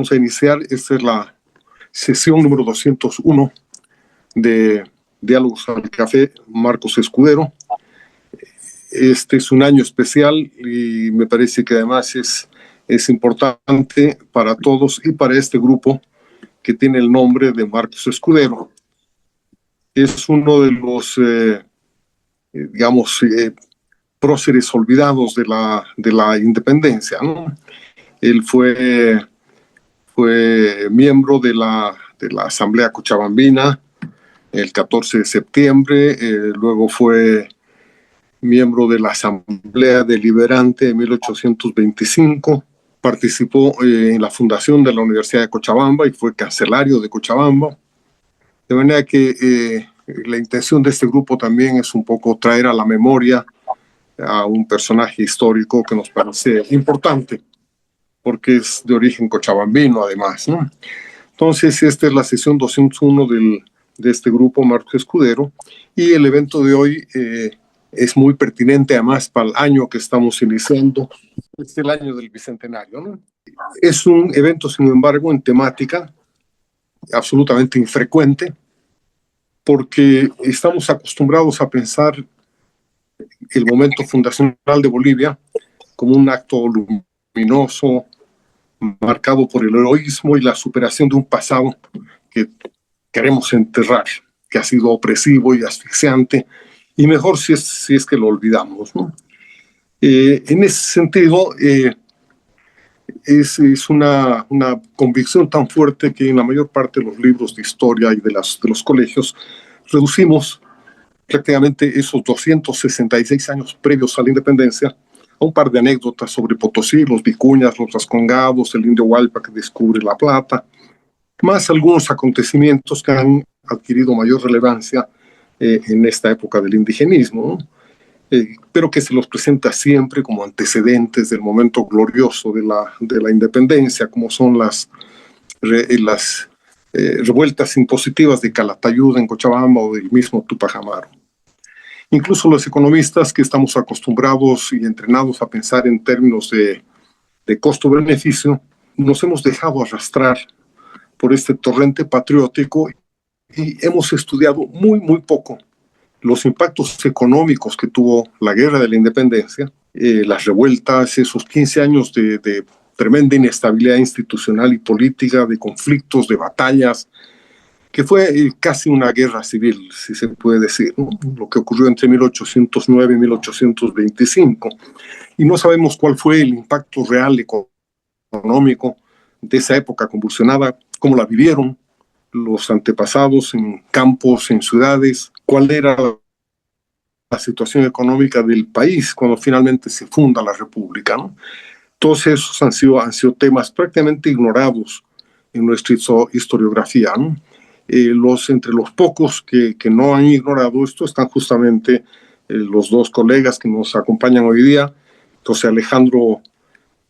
vamos a iniciar. Esta es la sesión número 201 de Diálogos al Café Marcos Escudero. Este es un año especial y me parece que además es importante para todos y para este grupo que tiene el nombre de Marcos Escudero. Es uno de los, próceres olvidados de la independencia, ¿no? Él fue miembro de la Asamblea Cochabambina el 14 de septiembre, luego fue miembro de la Asamblea Deliberante de 1825, participó en la fundación de la Universidad de Cochabamba y fue cancelario de Cochabamba. De manera que la intención de este grupo también es un poco traer a la memoria a un personaje histórico que nos parece importante, porque es de origen cochabambino además, ¿no? Entonces, esta es la sesión 201 de este grupo Marcos Escudero, y el evento de hoy es muy pertinente además para el año que estamos iniciando, es el año del Bicentenario, ¿no? Es un evento, sin embargo, en temática absolutamente infrecuente, porque estamos acostumbrados a pensar el momento fundacional de Bolivia como un acto luminoso, marcado por el heroísmo y la superación de un pasado que queremos enterrar, que ha sido opresivo y asfixiante, y mejor si es que lo olvidamos, ¿no? En ese sentido, es una convicción tan fuerte que en la mayor parte de los libros de historia y de los colegios reducimos prácticamente esos 266 años previos a la independencia a un par de anécdotas sobre Potosí, los vicuñas, los rascongados, el indio Hualpa que descubre la plata, más algunos acontecimientos que han adquirido mayor relevancia en esta época del indigenismo, ¿no? Pero que se los presenta siempre como antecedentes del momento glorioso de la independencia, como son las revueltas impositivas de Calatayud en Cochabamba o del mismo Tupac Amaru. Incluso los economistas que estamos acostumbrados y entrenados a pensar en términos de costo-beneficio, nos hemos dejado arrastrar por este torrente patriótico y hemos estudiado muy poco los impactos económicos que tuvo la guerra de la independencia, las revueltas, esos 15 años de tremenda inestabilidad institucional y política, de conflictos, de batallas, que fue casi una guerra civil, si se puede decir, ¿no? Lo que ocurrió entre 1809 y 1825. Y no sabemos cuál fue el impacto real económico de esa época convulsionada, cómo la vivieron los antepasados en campos, en ciudades, cuál era la situación económica del país cuando finalmente se funda la República, ¿no? Todos esos han sido temas prácticamente ignorados en nuestra historiografía, ¿no? Entre los pocos que no han ignorado esto están justamente los dos colegas que nos acompañan hoy día, José Alejandro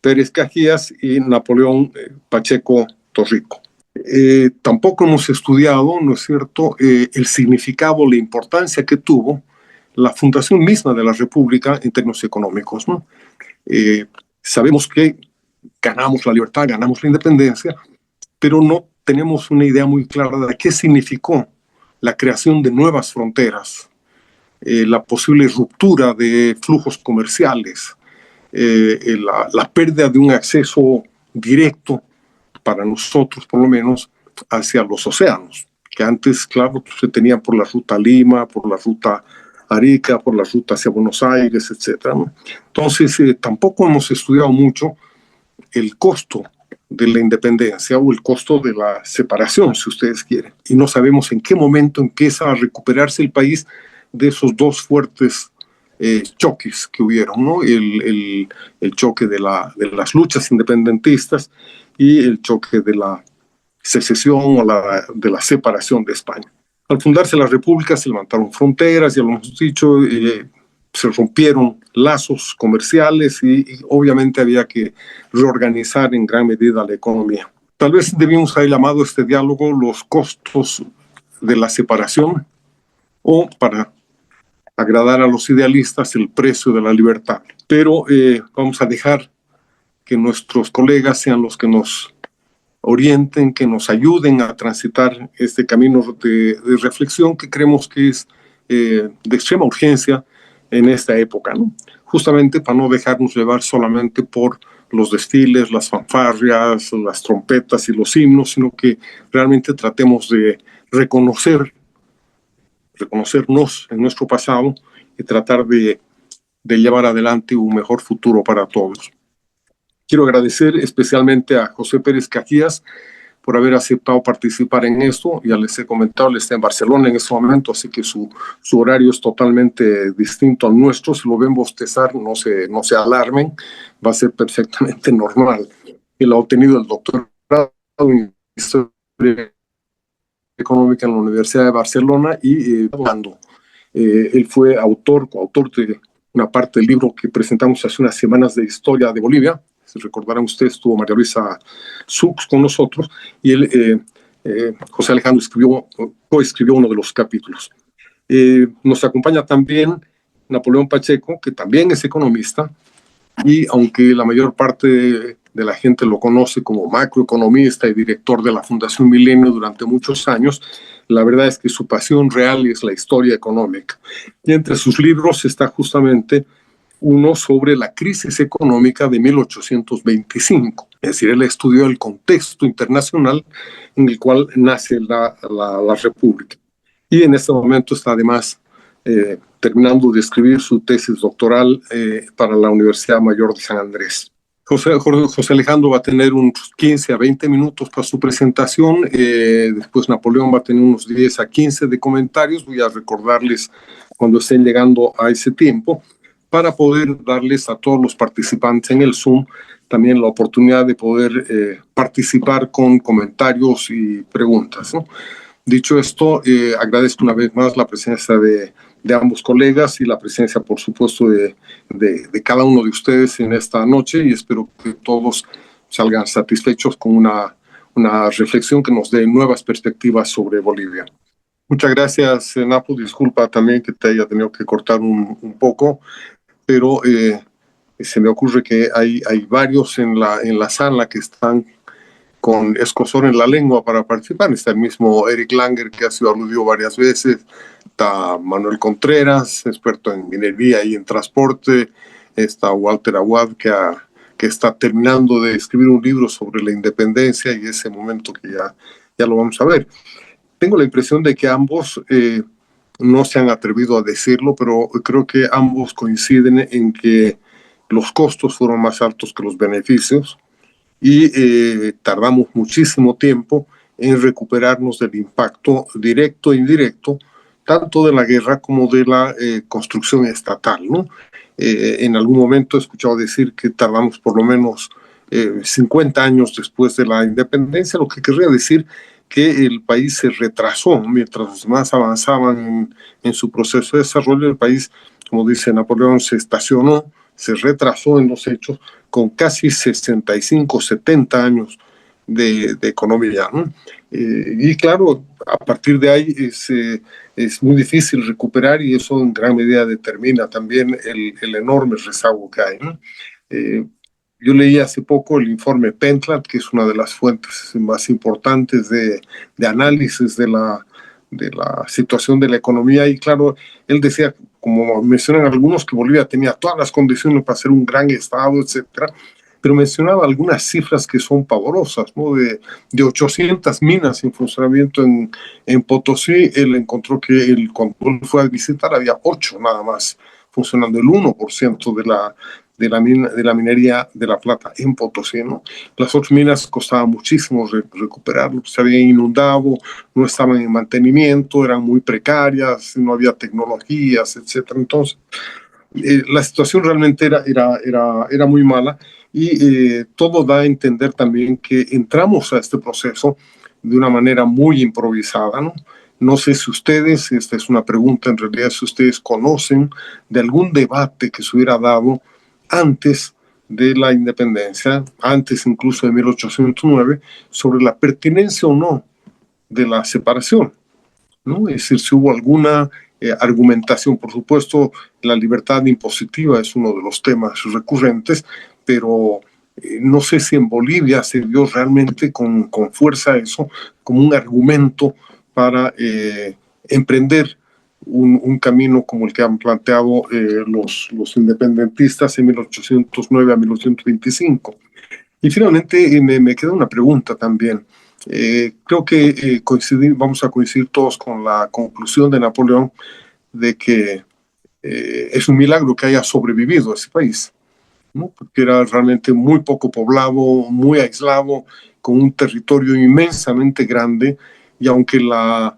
Pérez Cajías y Napoleón Pacheco Torrico. Tampoco hemos estudiado, ¿no es cierto?, el significado, la importancia que tuvo la fundación misma de la República en términos económicos, ¿no? Sabemos que ganamos la libertad, ganamos la independencia, pero no tenemos una idea muy clara de qué significó la creación de nuevas fronteras, la posible ruptura de flujos comerciales, la pérdida de un acceso directo para nosotros, por lo menos, hacia los océanos, que antes, claro, se tenían por la ruta Lima, por la ruta Arica, por la ruta hacia Buenos Aires, etc., ¿no? Entonces, tampoco hemos estudiado mucho el costo de la independencia o el costo de la separación, si ustedes quieren. Y no sabemos en qué momento empieza a recuperarse el país de esos dos fuertes choques que hubieron, ¿no? El choque de las luchas independentistas y el choque de la secesión o de la separación de España. Al fundarse la República se levantaron fronteras, ya lo hemos dicho, se rompieron lazos comerciales y obviamente había que reorganizar en gran medida la economía. Tal vez debimos haber llamado a este diálogo los costos de la separación o, para agradar a los idealistas, el precio de la libertad. Pero vamos a dejar que nuestros colegas sean los que nos orienten, que nos ayuden a transitar este camino de reflexión que creemos que es de extrema urgencia en esta época, ¿no? Justamente para no dejarnos llevar solamente por los desfiles, las fanfarrias, las trompetas y los himnos, sino que realmente tratemos de reconocernos en nuestro pasado y tratar de llevar adelante un mejor futuro para todos. Quiero agradecer especialmente a José Pérez Cajías por haber aceptado participar en esto. Ya les he comentado, él está en Barcelona en este momento, así que su horario es totalmente distinto al nuestro. Si lo ven bostezar, no se alarmen, va a ser perfectamente normal. Él ha obtenido el doctorado en Historia Económica en la Universidad de Barcelona y él fue coautor de una parte del libro que presentamos hace unas semanas de Historia de Bolivia. Si recordarán ustedes, estuvo María Luisa Sux con nosotros y él, José Alejandro, coescribió uno de los capítulos. Nos acompaña también Napoleón Pacheco, que también es economista, y aunque la mayor parte de la gente lo conoce como macroeconomista y director de la Fundación Milenio durante muchos años, la verdad es que su pasión real es la historia económica. Y entre sus libros está justamente uno sobre la crisis económica de 1825. Es decir, él estudió el contexto internacional en el cual nace la República. Y en este momento está además terminando de escribir su tesis doctoral para la Universidad Mayor de San Andrés. José Alejandro va a tener unos 15 a 20 minutos para su presentación, después Napoleón va a tener unos 10 a 15 de comentarios. Voy a recordarles cuando estén llegando a ese tiempo, para poder darles a todos los participantes en el Zoom también la oportunidad de poder participar con comentarios y preguntas, ¿no? Dicho esto, agradezco una vez más la presencia de ambos colegas y la presencia, por supuesto, de cada uno de ustedes en esta noche, y espero que todos salgan satisfechos con una reflexión que nos dé nuevas perspectivas sobre Bolivia. Muchas gracias, Napo. Disculpa también que te haya tenido que cortar un poco, pero se me ocurre que hay varios en la sala que están con escozor en la lengua para participar. Está el mismo Eric Langer, que ha sido aludido varias veces. Está Manuel Contreras, experto en minería y en transporte. Está Walter Aguad, que está terminando de escribir un libro sobre la independencia, y ese momento que ya lo vamos a ver. Tengo la impresión de que ambos no se han atrevido a decirlo, pero creo que ambos coinciden en que los costos fueron más altos que los beneficios, y tardamos muchísimo tiempo en recuperarnos del impacto directo e indirecto, tanto de la guerra como de la construcción estatal, ¿no? En algún momento he escuchado decir que tardamos por lo menos 50 años después de la independencia, lo que querría decir que el país se retrasó. Mientras los demás avanzaban en su proceso de desarrollo, el país, como dice Napoleón, se estacionó, se retrasó en los hechos, con casi 65, 70 años de economía, ¿no? Y claro, a partir de ahí es muy difícil recuperar, y eso en gran medida determina también el enorme rezago que hay, ¿no? Yo leí hace poco el informe Pentland, que es una de las fuentes más importantes de análisis de la situación de la economía, y claro, él decía, como mencionan algunos, que Bolivia tenía todas las condiciones para ser un gran estado, etcétera, pero mencionaba algunas cifras que son pavorosas, ¿no? De 800 minas en funcionamiento en Potosí, él encontró que cuando él fue a visitar había 8 nada más funcionando, el 1% de la minería de la plata en Potosí, ¿no? Las otras minas costaban muchísimo recuperarlo, se habían inundado, no estaban en mantenimiento, eran muy precarias, no había tecnologías, etcétera. Entonces, la situación realmente era muy mala, y todo da a entender también que entramos a este proceso de una manera muy improvisada, ¿no? No sé si ustedes, esta es una pregunta en realidad, si ustedes conocen de algún debate que se hubiera dado antes de la independencia, antes incluso de 1809, sobre la pertinencia o no de la separación, ¿no? Es decir, si hubo alguna argumentación. Por supuesto, la libertad impositiva es uno de los temas recurrentes, pero No sé si en Bolivia se vio realmente con fuerza eso como un argumento para emprender un camino como el que han planteado los independentistas en 1809 a 1825. Y finalmente me queda una pregunta también. Creo que vamos a coincidir todos con la conclusión de Napoleón de que es un milagro que haya sobrevivido ese país, ¿no? Porque era realmente muy poco poblado, muy aislado, con un territorio inmensamente grande, y aunque la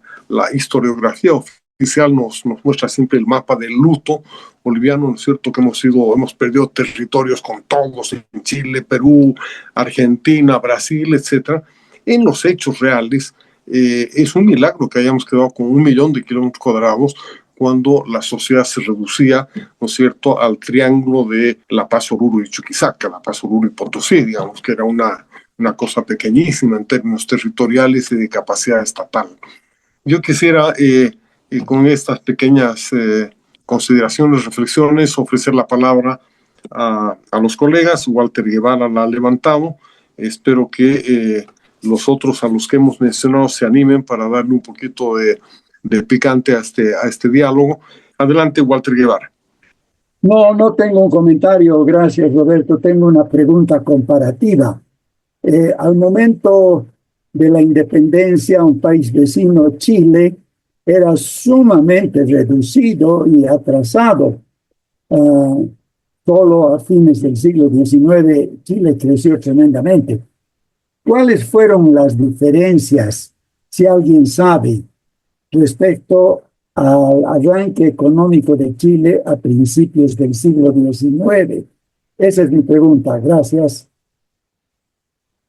historiografía oficial nos muestra siempre el mapa del luto boliviano, ¿no es cierto? Que hemos perdido territorios con todos, en Chile, Perú, Argentina, Brasil, etcétera. En los hechos reales, es un milagro que hayamos quedado con 1 millón de kilómetros cuadrados cuando la sociedad se reducía, ¿no es cierto?, al triángulo de La Paz, Oruro y Chuquisaca, La Paz, Oruro y Potosí, digamos, que era una cosa pequeñísima en términos territoriales y de capacidad estatal. Yo quisiera, con estas pequeñas consideraciones, reflexiones, ofrecer la palabra a los colegas. Walter Guevara la ha levantado. Espero que los otros a los que hemos mencionado se animen para darle un poquito de picante a este diálogo. Adelante, Walter Guevara. No, no tengo un comentario, gracias Roberto. Tengo una pregunta comparativa. Al momento de la independencia, un país vecino, Chile, era sumamente reducido y atrasado. Solo a fines del siglo XIX, Chile creció tremendamente. ¿Cuáles fueron las diferencias, si alguien sabe, respecto al arranque económico de Chile a principios del siglo XIX? Esa es mi pregunta. Gracias.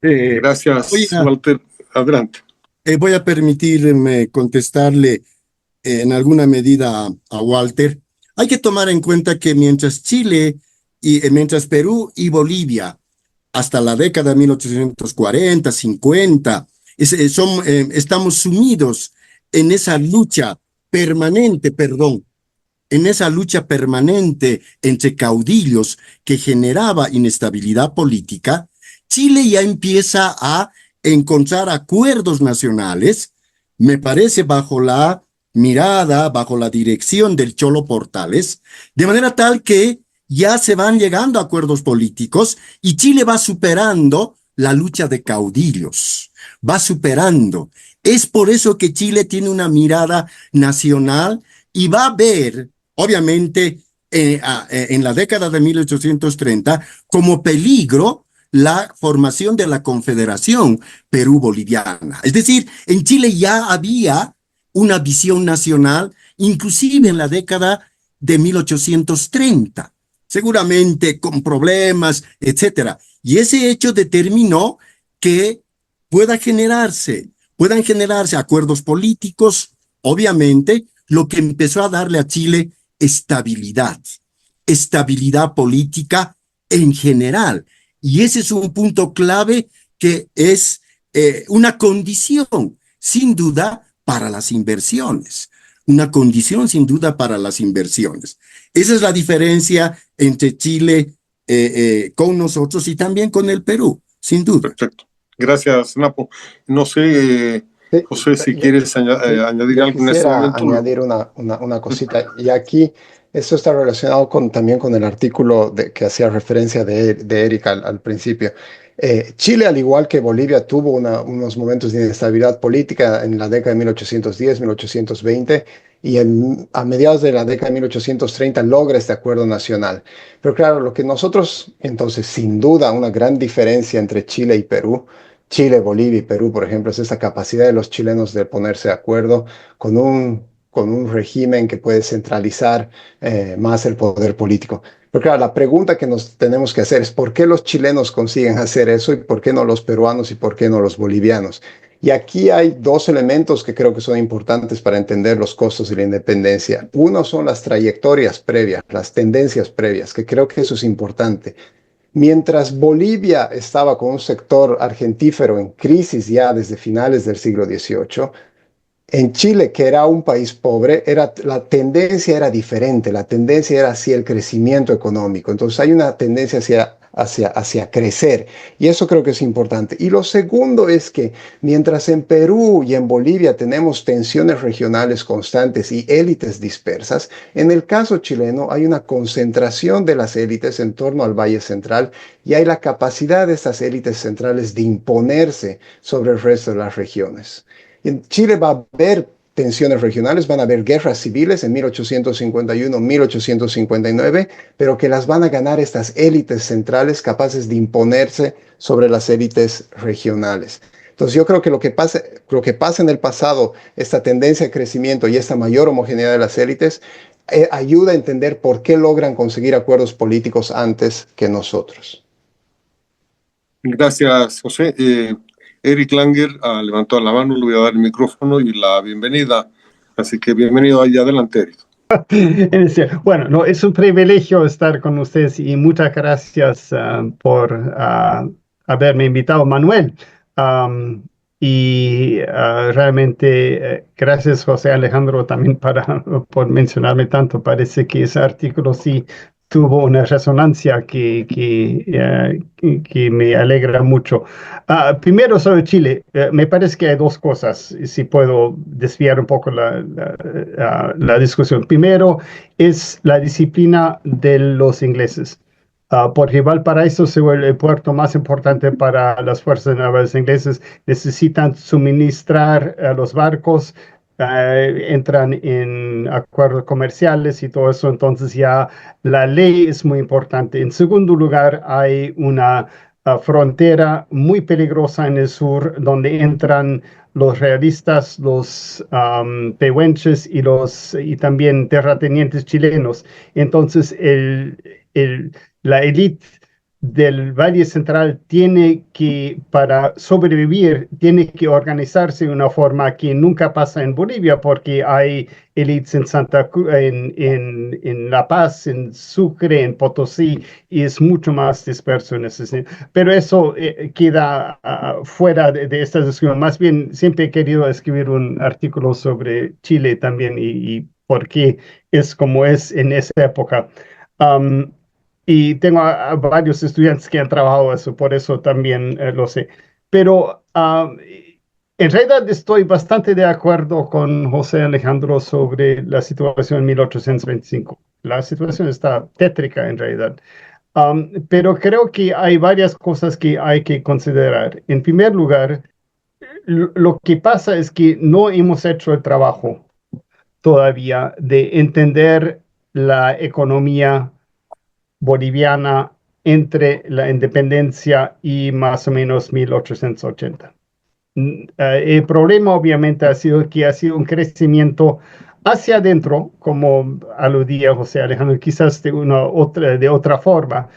Gracias, Walter. Adelante. Voy a permitirme contestarle en alguna medida a Walter. Hay que tomar en cuenta que mientras mientras Perú y Bolivia, hasta la década de 1840, 50, estamos sumidos en esa lucha permanente, en esa lucha permanente entre caudillos que generaba inestabilidad política. Chile ya empieza a encontrar acuerdos nacionales, me parece bajo la mirada, bajo la dirección del Cholo Portales, de manera tal que ya se van llegando a acuerdos políticos y Chile va superando la lucha de caudillos, va superando. Es por eso que Chile tiene una mirada nacional y va a ver, obviamente, en la década de 1830, como peligro la formación de la Confederación Perú-Boliviana. Es decir, en Chile ya había una visión nacional, inclusive en la década de 1830, seguramente con problemas, etcétera. Y ese hecho determinó que puedan generarse acuerdos políticos, obviamente, lo que empezó a darle a Chile estabilidad política en general. Y ese es un punto clave que es una condición, sin duda, para las inversiones. Una condición, sin duda, para las inversiones. Esa es la diferencia entre Chile con nosotros y también con el Perú, sin duda. Perfecto. Gracias, Napo. No sé, José, si quieres añadir algo en este momento. Añadir una cosita. Y aquí, esto está relacionado también con el artículo que hacía referencia de Erika al principio. Chile, al igual que Bolivia, tuvo unos momentos de inestabilidad política en la década de 1810, 1820, y a mediados de la década de 1830 logra este acuerdo nacional. Pero claro, lo que nosotros, entonces, sin duda, una gran diferencia entre Chile y Perú, Chile, Bolivia y Perú, por ejemplo, es esa capacidad de los chilenos de ponerse de acuerdo con un régimen que puede centralizar más el poder político. Pero claro, la pregunta que nos tenemos que hacer es ¿por qué los chilenos consiguen hacer eso y por qué no los peruanos y por qué no los bolivianos? Y aquí hay dos elementos que creo que son importantes para entender los costos de la independencia. Uno son las trayectorias previas, las tendencias previas, que creo que eso es importante. Mientras Bolivia estaba con un sector argentífero en crisis ya desde finales del siglo XVIII, en Chile, que era un país pobre, la tendencia era diferente, la tendencia era hacia el crecimiento económico. Entonces hay una tendencia hacia crecer. Y eso creo que es importante. Y lo segundo es que mientras en Perú y en Bolivia tenemos tensiones regionales constantes y élites dispersas, en el caso chileno hay una concentración de las élites en torno al Valle Central y hay la capacidad de estas élites centrales de imponerse sobre el resto de las regiones. En Chile va a haber tensiones regionales, van a haber guerras civiles en 1851, 1859, pero que las van a ganar estas élites centrales capaces de imponerse sobre las élites regionales. Entonces yo creo que lo que pasa en el pasado, esta tendencia de crecimiento y esta mayor homogeneidad de las élites, ayuda a entender por qué logran conseguir acuerdos políticos antes que nosotros. Gracias, José. Eric Langer levantó la mano, le voy a dar el micrófono y la bienvenida. Así que bienvenido ahí adelante, Eric. Bueno, no, es un privilegio estar con ustedes y muchas gracias por haberme invitado, Manuel. Realmente gracias, José Alejandro, también por mencionarme tanto. Parece que ese artículo sí tuvo una resonancia que me alegra mucho. Primero sobre Chile, me parece que hay dos cosas, si puedo desviar un poco la discusión. Primero es la disciplina de los ingleses. Porque Valparaíso se vuelve el puerto más importante para las fuerzas navales inglesas. Necesitan suministrar a los barcos, entran en acuerdos comerciales y todo eso, entonces ya la ley es muy importante. En segundo lugar, hay una frontera muy peligrosa en el sur donde entran los realistas, los pehuenches y también terratenientes chilenos. Entonces, la élite del Valle Central para sobrevivir, tiene que organizarse de una forma que nunca pasa en Bolivia, porque hay élites en Santa Cruz, en La Paz, en Sucre, en Potosí, y es mucho más disperso en ese sentido. Pero eso queda fuera de esta discusión. Más bien, siempre he querido escribir un artículo sobre Chile también y por qué es como es en esa época. Y tengo a varios estudiantes que han trabajado eso, por eso también lo sé. Pero en realidad estoy bastante de acuerdo con José Alejandro sobre la situación en 1825. La situación está tétrica en realidad. Pero creo que hay varias cosas que hay que considerar. En primer lugar, lo que pasa es que no hemos hecho el trabajo todavía de entender la economía boliviana entre la independencia y más o menos 1880. El problema obviamente ha sido que ha sido un crecimiento hacia adentro, como aludía José Alejandro, quizás de otra forma.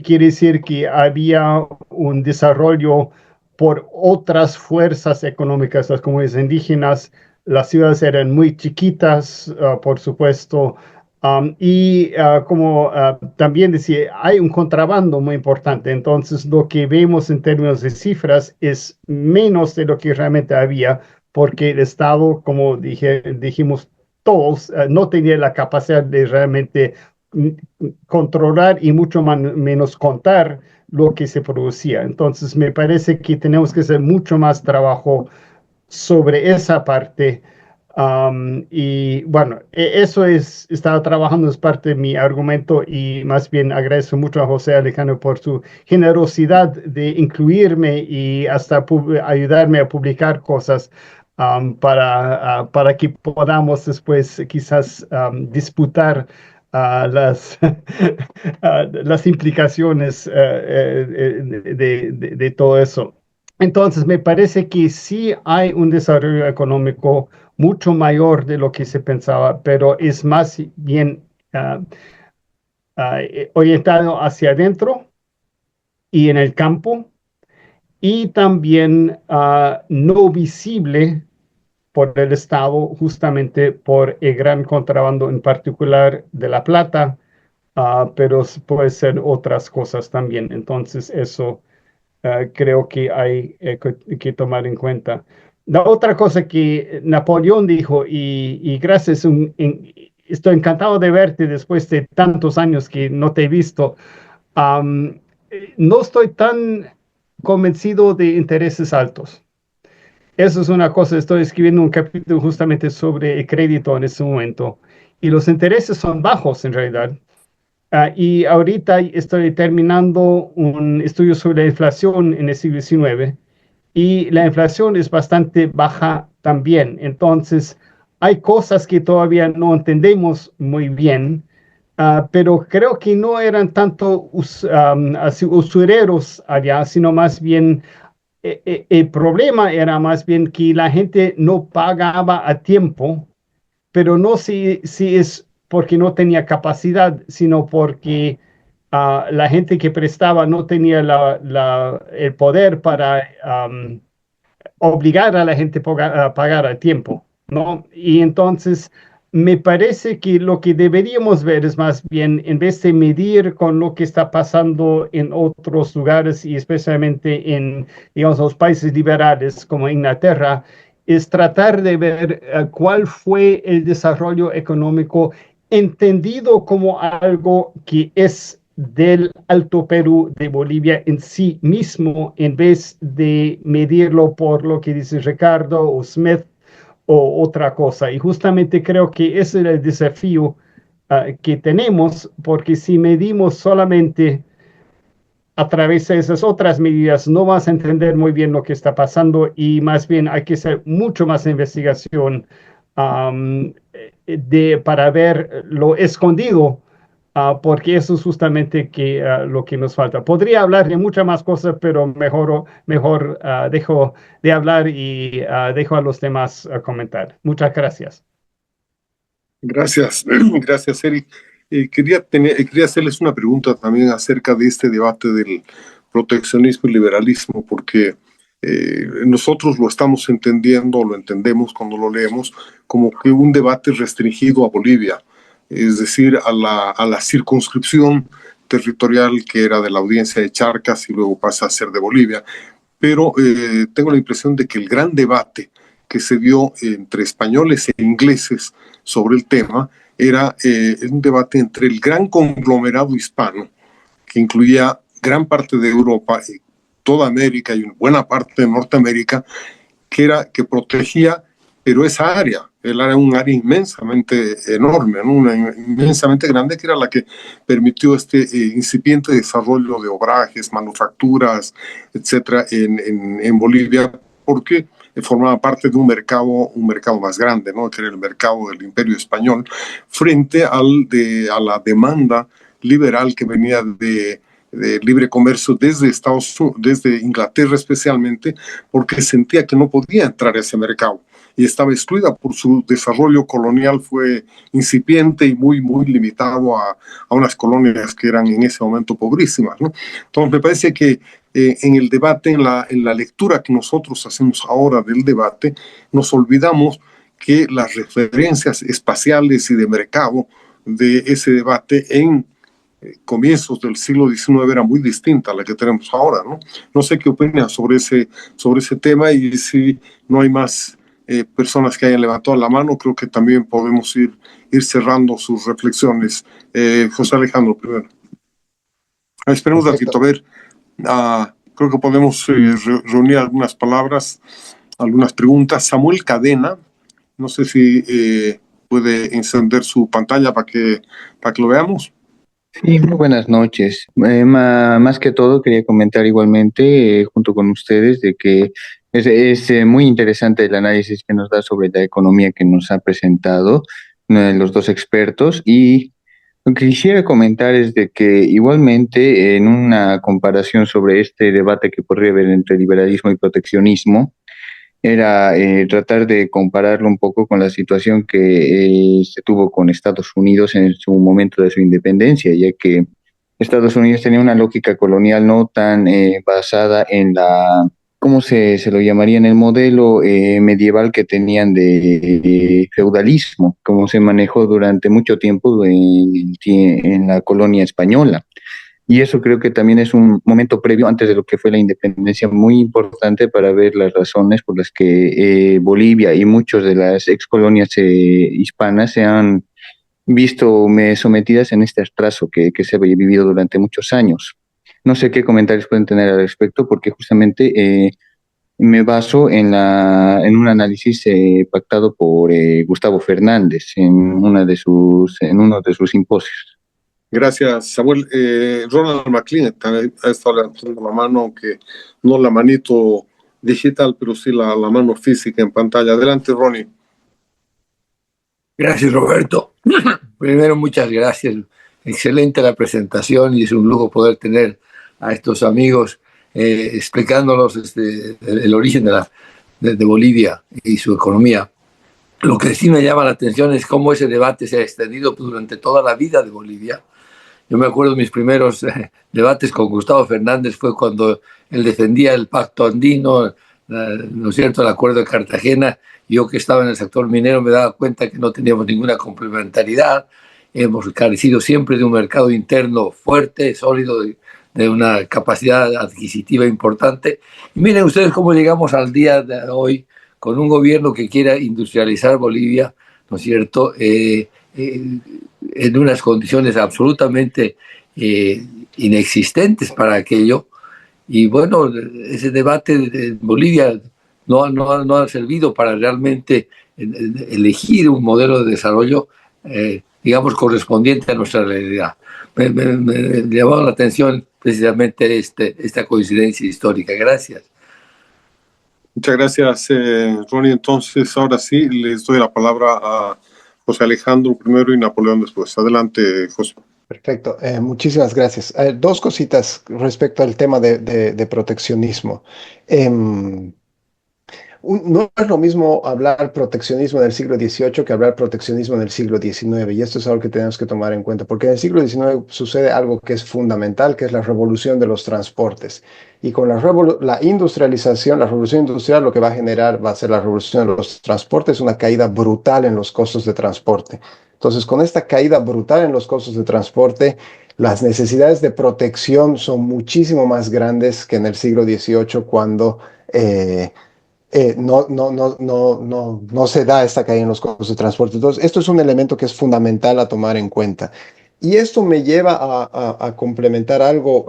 Quiere decir que había un desarrollo por otras fuerzas económicas, las comunidades indígenas. Las ciudades eran muy chiquitas, por supuesto, como también decía, hay un contrabando muy importante. Entonces, lo que vemos en términos de cifras es menos de lo que realmente había, porque el Estado, como dijimos todos, no tenía la capacidad de realmente controlar y mucho menos contar lo que se producía. Entonces, me parece que tenemos que hacer mucho más trabajo sobre esa parte. Y bueno, eso estaba trabajando, es parte de mi argumento, y más bien agradezco mucho a José Alejandro por su generosidad de incluirme y hasta ayudarme a publicar cosas para que podamos después quizás disputar las implicaciones de todo eso. Entonces, me parece que sí hay un desarrollo económico mucho mayor de lo que se pensaba, pero es más bien orientado hacia adentro y en el campo, y también no visible por el Estado, justamente por el gran contrabando, en particular de la plata, pero puede ser otras cosas también. Entonces, eso creo que hay que tomar en cuenta. La otra cosa que Napoleón dijo, y gracias, estoy encantado de verte después de tantos años que no te he visto. no estoy tan convencido de intereses altos. Eso es una cosa, estoy escribiendo un capítulo justamente sobre el crédito en este momento. Y los intereses son bajos en realidad. Y ahorita estoy terminando un estudio sobre la inflación en el siglo XIX. Y la inflación es bastante baja también. Entonces, hay cosas que todavía no entendemos muy bien, pero creo que no eran tanto así usureros allá, sino más bien el problema era más bien que la gente no pagaba a tiempo, pero no si es porque no tenía capacidad, sino porque la gente que prestaba no tenía el poder para obligar a la gente a pagar a tiempo, ¿no? Y entonces me parece que lo que deberíamos ver es más bien, en vez de medir con lo que está pasando en otros lugares y especialmente en, digamos, los países liberales como Inglaterra, es tratar de ver cuál fue el desarrollo económico entendido como algo que es del Alto Perú de Bolivia en sí mismo, en vez de medirlo por lo que dice Ricardo o Smith o otra cosa. Y justamente creo que ese es el desafío que tenemos, porque si medimos solamente a través de esas otras medidas, no vas a entender muy bien lo que está pasando y más bien hay que hacer mucho más investigación para ver lo escondido, porque eso es justamente lo que nos falta. Podría hablar de muchas más cosas, pero mejor dejo de hablar y dejo a los demás comentar. Muchas gracias. Gracias, gracias, Eric. Quería hacerles una pregunta también acerca de este debate del proteccionismo y liberalismo, porque nosotros lo estamos entendiendo, lo entendemos cuando lo leemos, como que un debate restringido a Bolivia, es decir, a la circunscripción territorial que era de la audiencia de Charcas y luego pasa a ser de Bolivia. Pero tengo la impresión de que el gran debate que se dio entre españoles e ingleses sobre el tema era un debate entre el gran conglomerado hispano, que incluía gran parte de Europa, toda América y una buena parte de Norteamérica, que protegía, pero esa área, era un área inmensamente enorme, ¿no? Una inmensamente grande, que era la que permitió este incipiente desarrollo de obrajes, manufacturas, etcétera, en Bolivia, porque formaba parte de un mercado más grande, ¿no? Que era el mercado del Imperio Español, frente a la demanda liberal que venía de libre comercio desde Inglaterra especialmente, porque sentía que no podía entrar a ese mercado y estaba excluida por su desarrollo colonial, fue incipiente y muy limitado a unas colonias que eran en ese momento pobrísimas, ¿no? Entonces me parece que en el debate, en la lectura que nosotros hacemos ahora del debate, nos olvidamos que las referencias espaciales y de mercado de ese debate en comienzos del siglo XIX era muy distinta a la que tenemos ahora, ¿no? No sé qué opinan sobre ese tema, y si no hay más personas que hayan levantado la mano, creo que también podemos ir cerrando sus reflexiones. José Alejandro, primero. Esperemos un ratito, a ver. Creo que podemos reunir algunas palabras, algunas preguntas. Samuel Cadena, no sé si puede encender su pantalla para que lo veamos. Sí, muy buenas noches. Más que todo quería comentar igualmente junto con ustedes de que es muy interesante el análisis que nos da sobre la economía que nos ha presentado los dos expertos, y lo que quisiera comentar es de que igualmente en una comparación sobre este debate que podría haber entre liberalismo y proteccionismo, era tratar de compararlo un poco con la situación que se tuvo con Estados Unidos en su momento de su independencia, ya que Estados Unidos tenía una lógica colonial no tan basada en ¿cómo se lo llamaría? En el modelo medieval que tenían de feudalismo, como se manejó durante mucho tiempo en la colonia española. Y eso creo que también es un momento previo, antes de lo que fue la independencia, muy importante para ver las razones por las que Bolivia y muchas de las excolonias hispanas se han visto sometidas en este atraso que se había vivido durante muchos años. No sé qué comentarios pueden tener al respecto, porque justamente me baso en un análisis pactado por Gustavo Fernández en uno de sus simposios. Gracias, Samuel. Ronald McLean también ha estado levantando la mano, aunque no la manito digital, pero sí la mano física en pantalla. Adelante, Ronnie. Gracias, Roberto. Primero, muchas gracias. Excelente la presentación y es un lujo poder tener a estos amigos explicándonos el origen de Bolivia y su economía. Lo que sí me llama la atención es cómo ese debate se ha extendido durante toda la vida de Bolivia. Yo me acuerdo de mis primeros debates con Gustavo Fernández fue cuando él defendía el pacto andino, ¿no es cierto?, el acuerdo de Cartagena. Yo que estaba en el sector minero me daba cuenta que no teníamos ninguna complementariedad. Hemos carecido siempre de un mercado interno fuerte, sólido, de una capacidad adquisitiva importante. Y miren ustedes cómo llegamos al día de hoy con un gobierno que quiera industrializar Bolivia, ¿no es cierto?, en unas condiciones absolutamente inexistentes para aquello. Y bueno, ese debate en Bolivia no ha servido para realmente elegir un modelo de desarrollo, digamos, correspondiente a nuestra realidad. Me llamó la atención precisamente esta coincidencia histórica. Gracias. Muchas gracias, Ronnie. Entonces, ahora sí, les doy la palabra a José Alejandro primero y Napoleón después. Adelante, José. Perfecto, muchísimas gracias. Dos cositas respecto al tema de proteccionismo. No es lo mismo hablar proteccionismo en el siglo XVIII que hablar proteccionismo en el siglo XIX, y esto es algo que tenemos que tomar en cuenta, porque en el siglo XIX sucede algo que es fundamental, que es la revolución de los transportes. Y con la industrialización, la revolución industrial, lo que va a generar va a ser la revolución de los transportes, una caída brutal en los costos de transporte. Entonces, con esta caída brutal en los costos de transporte, las necesidades de protección son muchísimo más grandes que en el siglo XVIII, cuando no se da esta caída en los costos de transporte. Entonces, esto es un elemento que es fundamental a tomar en cuenta. Y esto me lleva a complementar algo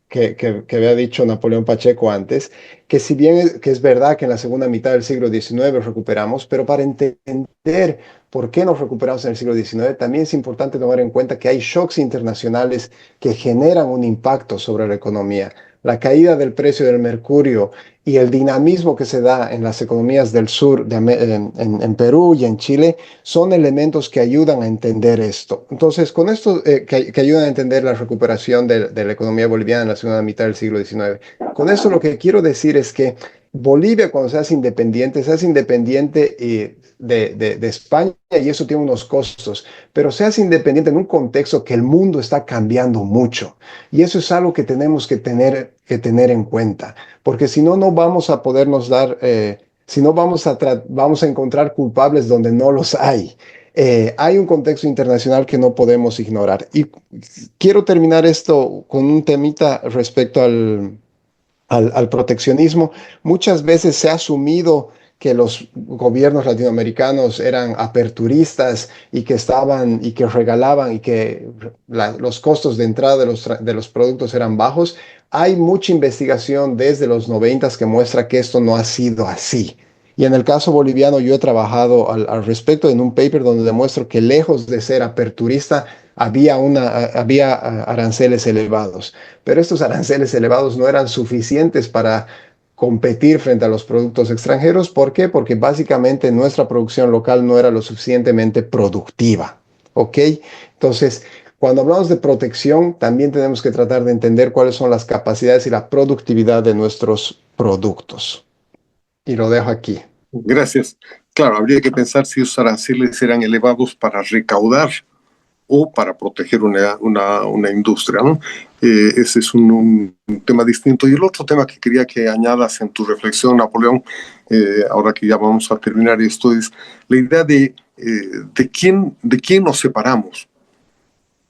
que había dicho Napoleón Pacheco antes, que si bien que es verdad que en la segunda mitad del siglo XIX recuperamos, pero para entender por qué nos recuperamos en el siglo XIX, también es importante tomar en cuenta que hay shocks internacionales que generan un impacto sobre la economía. La caída del precio del mercurio y el dinamismo que se da en las economías del sur, en Perú y en Chile, son elementos que ayudan a entender esto. Entonces, con esto que ayudan a entender la recuperación de la economía boliviana en la segunda mitad del siglo XIX, con esto lo que quiero decir es que Bolivia, cuando se hace independiente de España, y eso tiene unos costos, pero se hace independiente en un contexto que el mundo está cambiando mucho. Y eso es algo que tenemos que tener en cuenta, porque si no, no vamos a podernos dar, si no vamos a encontrar culpables donde no los hay. Hay un contexto internacional que no podemos ignorar. Y quiero terminar esto con un temita respecto al proteccionismo. Muchas veces se ha asumido que los gobiernos latinoamericanos eran aperturistas y que regalaban y que los costos de entrada de los productos eran bajos. Hay mucha investigación desde los 90 que muestra que esto no ha sido así. Y en el caso boliviano yo he trabajado al respecto en un paper donde demuestro que lejos de ser aperturista había aranceles elevados. Pero estos aranceles elevados no eran suficientes para competir frente a los productos extranjeros. ¿Por qué? Porque básicamente nuestra producción local no era lo suficientemente productiva. ¿Ok? Entonces, cuando hablamos de protección, también tenemos que tratar de entender cuáles son las capacidades y la productividad de nuestros productos. Y lo dejo aquí. Gracias. Claro, habría que pensar si esos aranceles eran elevados para recaudar o para proteger una industria, ¿no? Ese es un tema distinto. Y el otro tema que quería que añadas en tu reflexión, Napoleón, ahora que ya vamos a terminar esto, es la idea de quién nos separamos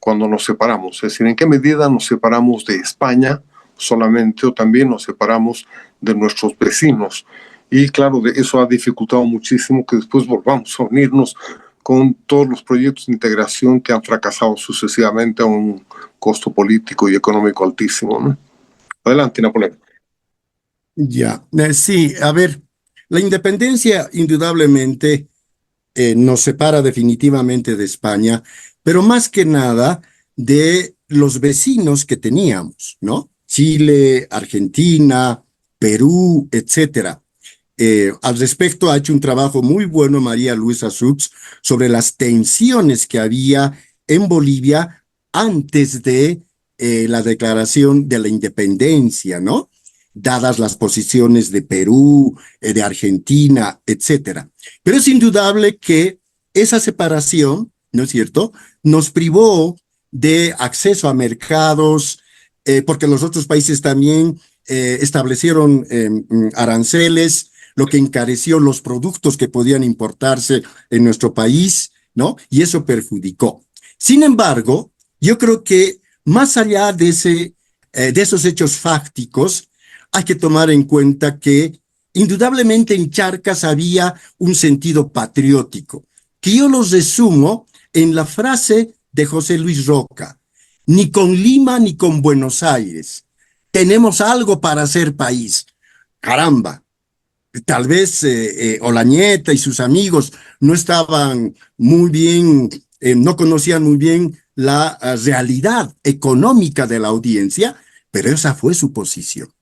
cuando nos separamos. Es decir, en qué medida nos separamos de España solamente o también nos separamos de nuestros vecinos. Y claro, eso ha dificultado muchísimo que después volvamos a unirnos con todos los proyectos de integración que han fracasado sucesivamente a un costo político y económico altísimo, ¿no? Adelante, Napoleón. Ya, sí, a ver, la independencia indudablemente nos separa definitivamente de España, pero más que nada de los vecinos que teníamos, ¿no? Chile, Argentina, Perú, etcétera. Al respecto ha hecho un trabajo muy bueno María Luisa Sux sobre las tensiones que había en Bolivia antes de la declaración de la independencia, ¿no? Dadas las posiciones de Perú, de Argentina, etcétera. Pero es indudable que esa separación, ¿no es cierto?, nos privó de acceso a mercados, porque los otros países también establecieron aranceles, lo que encareció los productos que podían importarse en nuestro país, ¿no? Y eso perjudicó. Sin embargo, yo creo que más allá de esos hechos fácticos, hay que tomar en cuenta que indudablemente en Charcas había un sentido patriótico, que yo los resumo en la frase de José Luis Roca: ni con Lima ni con Buenos Aires tenemos algo para hacer país. Caramba, tal vez Olañeta y sus amigos no estaban muy bien, no conocían muy bien la realidad económica de la audiencia, pero esa fue su posición.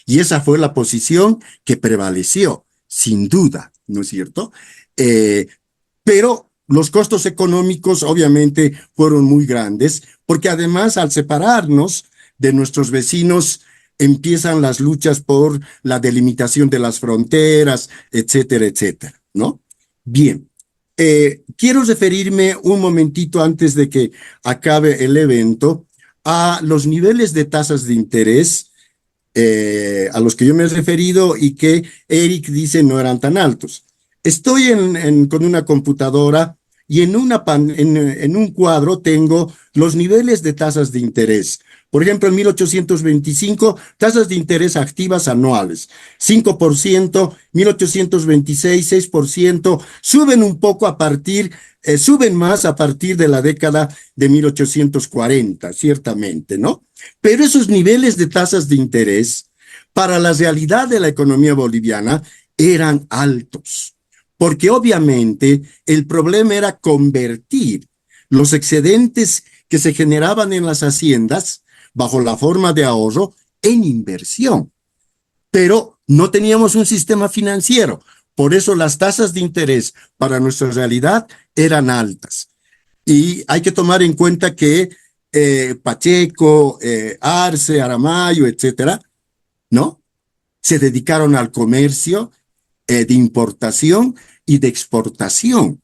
Y esa fue la posición que prevaleció, sin duda, ¿no es cierto? Pero los costos económicos obviamente fueron muy grandes, porque además al separarnos de nuestros vecinos empiezan las luchas por la delimitación de las fronteras, etcétera, etcétera, ¿no? Bien, quiero referirme un momentito antes de que acabe el evento a los niveles de tasas de interés a los que yo me he referido y que Eric dice no eran tan altos. Estoy con una computadora y en un cuadro tengo los niveles de tasas de interés. Por ejemplo, en 1825, tasas de interés activas anuales, 5%, 1826, 6%, suben un poco suben más a partir de la década de 1840, ciertamente, ¿no? Pero esos niveles de tasas de interés para la realidad de la economía boliviana eran altos, porque obviamente el problema era convertir los excedentes que se generaban en las haciendas bajo la forma de ahorro en inversión. Pero no teníamos un sistema financiero, por eso las tasas de interés para nuestra realidad eran altas. Y hay que tomar en cuenta que Pacheco, Arce, Aramayo, etcétera, ¿no? Se dedicaron al comercio de importación y de exportación,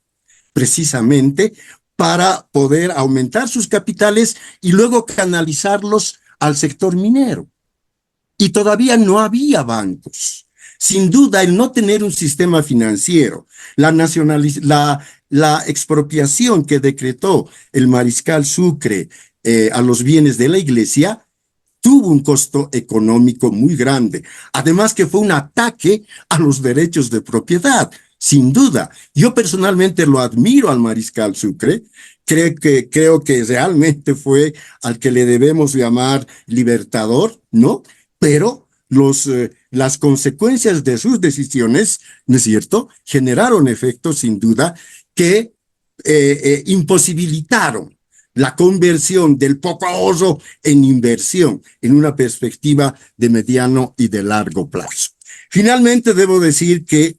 precisamente para poder aumentar sus capitales y luego canalizarlos al sector minero. Y todavía no había bancos. Sin duda, el no tener un sistema financiero, la expropiación que decretó el mariscal Sucre a los bienes de la iglesia, tuvo un costo económico muy grande. Además que fue un ataque a los derechos de propiedad, sin duda. Yo personalmente lo admiro al mariscal Sucre. Creo que realmente fue al que le debemos llamar libertador, ¿no? Pero las consecuencias de sus decisiones, ¿no es cierto?, generaron efectos sin duda que imposibilitaron la conversión del poco ahorro en inversión en una perspectiva de mediano y de largo plazo. Finalmente, debo decir que,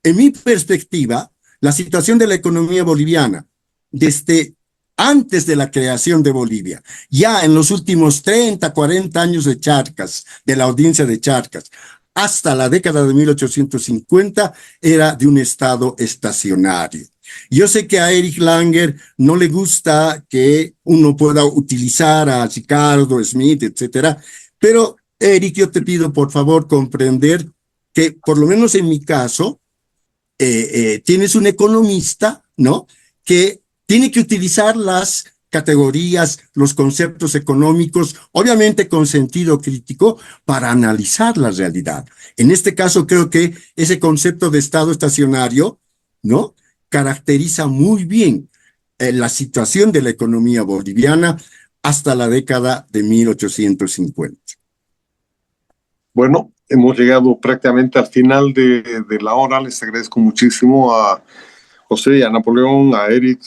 en mi perspectiva, la situación de la economía boliviana, desde antes de la creación de Bolivia, ya en los últimos 30, 40 años de Charcas, de la audiencia de Charcas, hasta la década de 1850, era de un estado estacionario. Yo sé que a Eric Langer no le gusta que uno pueda utilizar a Ricardo, Smith, etcétera, pero Eric, yo te pido por favor comprender que por lo menos en mi caso, tienes un economista, ¿no?, que tiene que utilizar las categorías, los conceptos económicos, obviamente con sentido crítico, para analizar la realidad. En este caso, creo que ese concepto de estado estacionario, ¿no?, caracteriza muy bien la situación de la economía boliviana hasta la década de 1850. Bueno, hemos llegado prácticamente al final de la hora. Les agradezco muchísimo a José, a Napoleón, a Eric,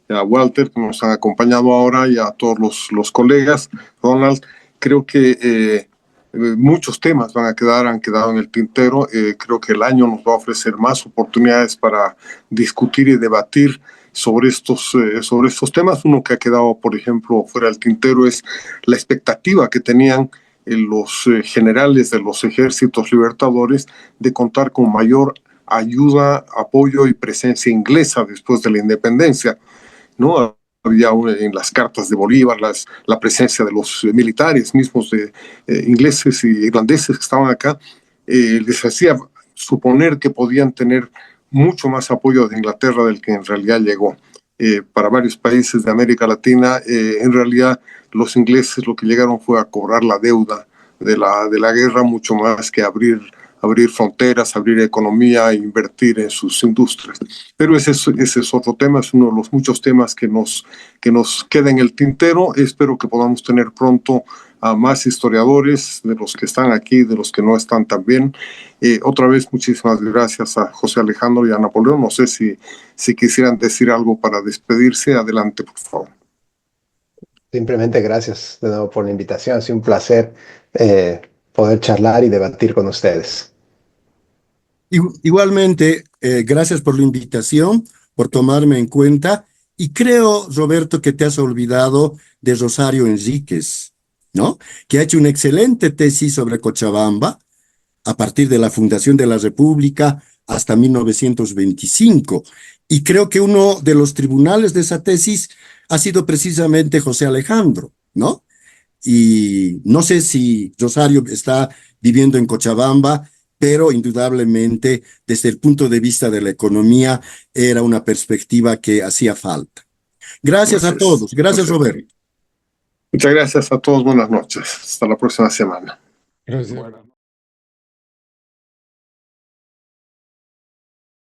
a Walter, que nos han acompañado ahora, y a todos los colegas. Ronald, creo que muchos temas han quedado en el tintero. Creo que el año nos va a ofrecer más oportunidades para discutir y debatir sobre estos temas. Uno que ha quedado, por ejemplo, fuera del tintero es la expectativa que tenían los generales de los ejércitos libertadores de contar con mayor ayuda, apoyo y presencia inglesa después de la independencia, ¿no? Había en las cartas de Bolívar la presencia de los militares mismos de ingleses y irlandeses que estaban acá. Les hacía suponer que podían tener mucho más apoyo de Inglaterra del que en realidad llegó. Para varios países de América Latina, en realidad los ingleses lo que llegaron fue a cobrar la deuda de la guerra, mucho más que abrir fronteras, abrir economía e invertir en sus industrias. Pero ese es otro tema, es uno de los muchos temas que nos queda en el tintero. Espero que podamos tener pronto a más historiadores, de los que están aquí, de los que no están también. Otra vez, muchísimas gracias a José Alejandro y a Napoleón. No sé si quisieran decir algo para despedirse. Adelante, por favor. Simplemente gracias de nuevo por la invitación. Ha sido un placer poder charlar y debatir con ustedes. Igualmente, gracias por la invitación, por tomarme en cuenta. Y creo, Roberto, que te has olvidado de Rosario Enríquez, ¿no? Que ha hecho una excelente tesis sobre Cochabamba a partir de la fundación de la República hasta 1925. Y creo que uno de los tribunales de esa tesis ha sido precisamente José Alejandro, ¿no? Y no sé si Rosario está viviendo en Cochabamba, pero indudablemente desde el punto de vista de la economía era una perspectiva que hacía falta. Gracias a todos. Gracias, Roberto. Muchas gracias a todos. Buenas noches. Hasta la próxima semana. Gracias.